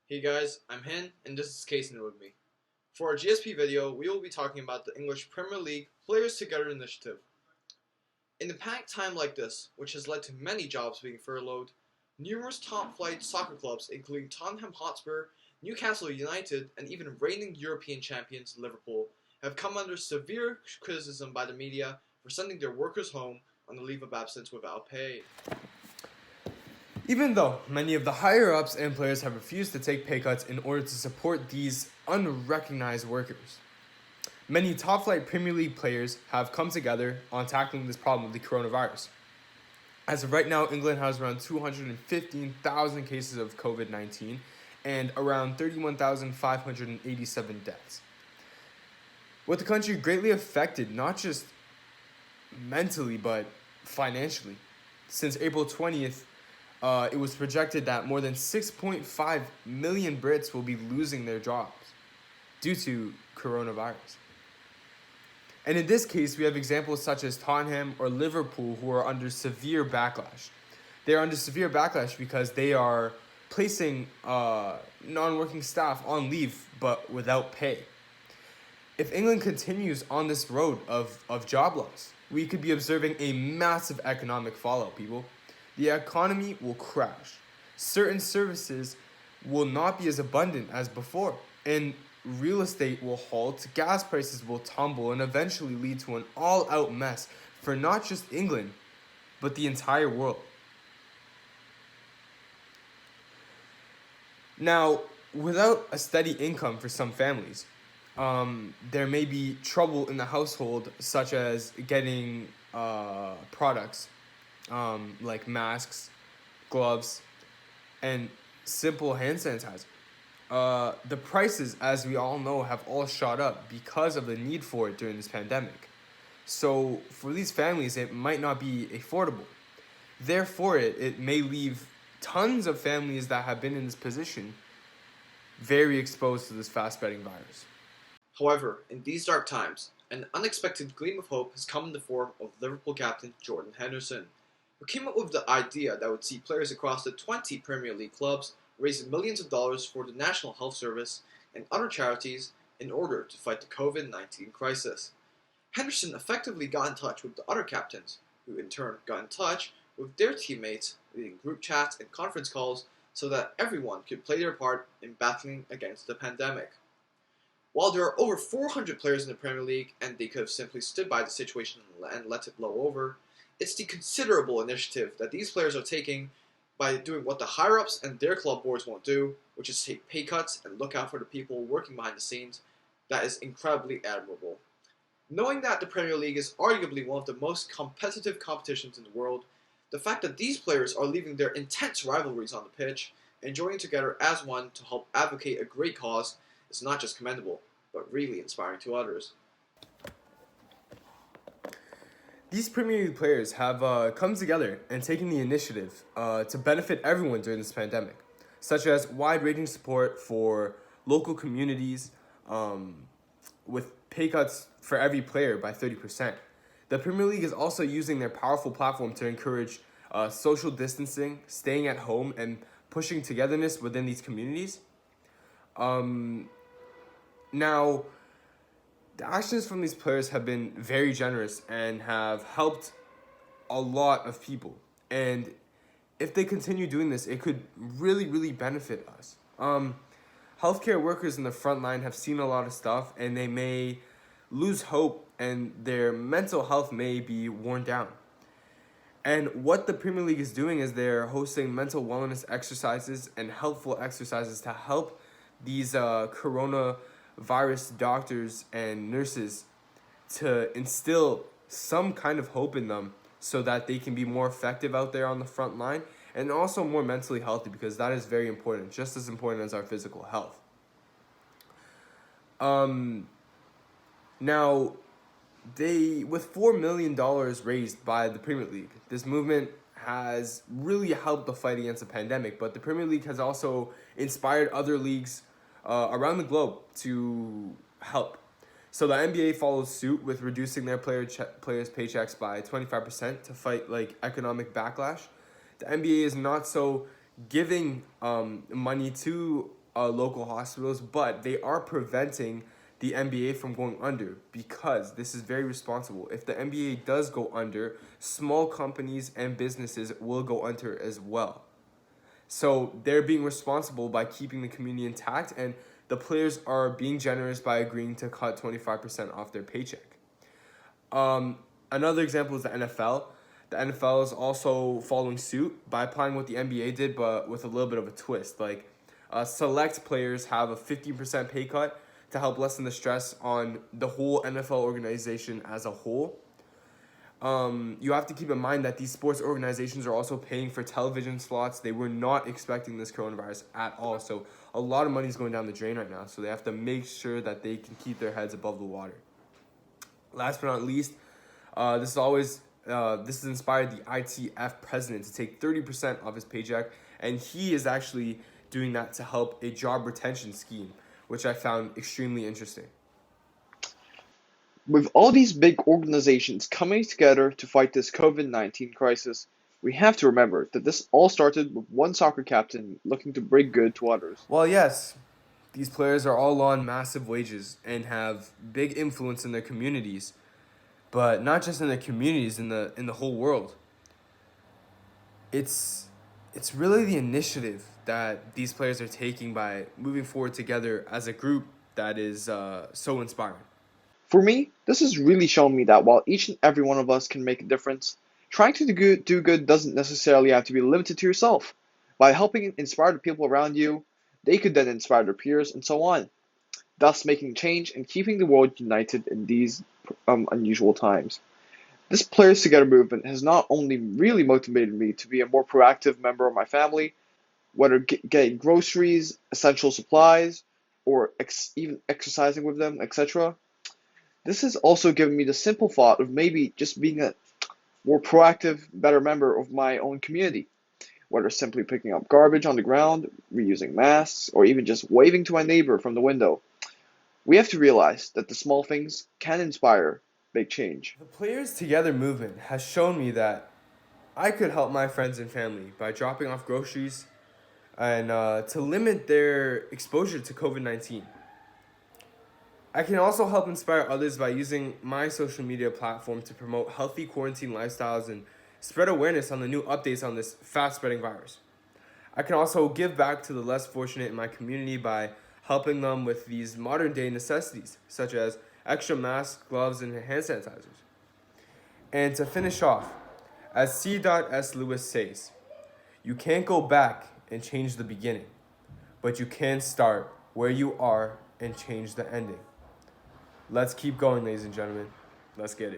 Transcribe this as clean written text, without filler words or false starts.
Hey guys, I'm Hin, and this is Qayson with me. For our GSP video, we will be talking about the English Premier League Players Together initiative. In a panic time like this, which has led to many jobs being furloughed, numerous top-flight soccer clubs including Tottenham Hotspur, Newcastle United, and even reigning European champions Liverpool have come under severe criticism by the media for sending their workers home on a leave of absence without pay. Even though many of the higher-ups and players have refused to take pay cuts in order to support these unrecognized workers, many top-flight Premier League players have come together on tackling this problem with the coronavirus. As of right now, England has around 215,000 cases of COVID-19 and around 31,587 deaths. With the country greatly affected, not just mentally, but financially. Since April 20th, it was projected that more than 6.5 million Brits will be losing their jobs due to coronavirus. And in this case, we have examples such as Tottenham or Liverpool who are under severe backlash. They are under severe backlash because they are placing non-working staff on leave but without pay. If England continues on this road of job loss, we could be observing a massive economic fallout, people. The economy will crash. Certain services will not be as abundant as before, and real estate will halt, gas prices will tumble, and eventually lead to an all-out mess for not just England, but the entire world. Now, without a steady income for some families, there may be trouble in the household, such as getting products like masks, gloves, and simple hand sanitizer. The prices, as we all know, have all shot up because of the need for it during this pandemic. So for these families, it might not be affordable. Therefore, it may leave tons of families that have been in this position very exposed to this fast-spreading virus. However, in these dark times, an unexpected gleam of hope has come in the form of Liverpool captain Jordan Henderson, who came up with the idea that would see players across the 20 Premier League clubs raise millions of dollars for the National Health Service and other charities in order to fight the COVID-19 crisis. Henderson effectively got in touch with the other captains, who in turn got in touch with their teammates, leading group chats and conference calls so that everyone could play their part in battling against the pandemic. While there are over 400 players in the Premier League and they could have simply stood by the situation and let it blow over, it's the considerable initiative that these players are taking by doing what the higher-ups and their club boards won't do, which is take pay cuts and look out for the people working behind the scenes, that is incredibly admirable. Knowing that the Premier League is arguably one of the most competitive competitions in the world, the fact that these players are leaving their intense rivalries on the pitch and joining together as one to help advocate a great cause is not just commendable, but really inspiring to others. These Premier League players have come together and taken the initiative to benefit everyone during this pandemic, such as wide-ranging support for local communities with pay cuts for every player by 30%. The Premier League is also using their powerful platform to encourage social distancing, staying at home, and pushing togetherness within these communities. Now, the actions from these players have been very generous and have helped a lot of people. And if they continue doing this, it could really, really benefit us. Healthcare workers in the front line have seen a lot of stuff, and they may lose hope, and their mental health may be worn down. And what the Premier League is doing is they're hosting mental wellness exercises and helpful exercises to help these coronavirus doctors and nurses to instill some kind of hope in them so that they can be more effective out there on the front line and also more mentally healthy, because that is very important, just as important as our physical health. Now, with $4 million raised by the Premier League, this movement has really helped the fight against the pandemic, but the Premier League has also inspired other leagues around the globe to help. So the NBA follows suit with reducing their players' paychecks by 25% to fight economic backlash. The NBA is not so giving money to local hospitals, but they are preventing the NBA from going under because this is very responsible. If the NBA does go under, small companies and businesses will go under as well. So they're being responsible by keeping the community intact, and the players are being generous by agreeing to cut 25% off their paycheck. Another example is the NFL. The NFL is also following suit by applying what the NBA did, but with a little bit of a twist. Like, select players have a 15% pay cut to help lessen the stress on the whole NFL organization as a whole. You have to keep in mind that these sports organizations are also paying for television slots. They were not expecting this coronavirus at all. So a lot of money is going down the drain right now. So they have to make sure that they can keep their heads above the water. Last but not least, this has inspired the ITF president to take 30% of his paycheck, and he is actually doing that to help a job retention scheme, which I found extremely interesting. With all these big organizations coming together to fight this COVID-19 crisis, we have to remember that this all started with one soccer captain looking to bring good to others. Well, yes, these players are all on massive wages and have big influence in their communities, but not just in their communities, in the whole world. It's really the initiative that these players are taking by moving forward together as a group that is so inspiring. For me, this has really shown me that while each and every one of us can make a difference, trying to do good doesn't necessarily have to be limited to yourself. By helping inspire the people around you, they could then inspire their peers and so on, thus making change and keeping the world united in these unusual times. This Players Together movement has not only really motivated me to be a more proactive member of my family, whether getting groceries, essential supplies, or even exercising with them, etc. This has also given me the simple thought of maybe just being a more proactive, better member of my own community, whether simply picking up garbage on the ground, reusing masks, or even just waving to my neighbor from the window. We have to realize that the small things can inspire big change. The Players Together movement has shown me that I could help my friends and family by dropping off groceries and to limit their exposure to COVID-19. I can also help inspire others by using my social media platform to promote healthy quarantine lifestyles and spread awareness on the new updates on this fast-spreading virus. I can also give back to the less fortunate in my community by helping them with these modern-day necessities, such as extra masks, gloves, and hand sanitizers. And to finish off, as C.S. Lewis says, you can't go back and change the beginning, but you can start where you are and change the ending. Let's keep going, ladies and gentlemen. Let's get it.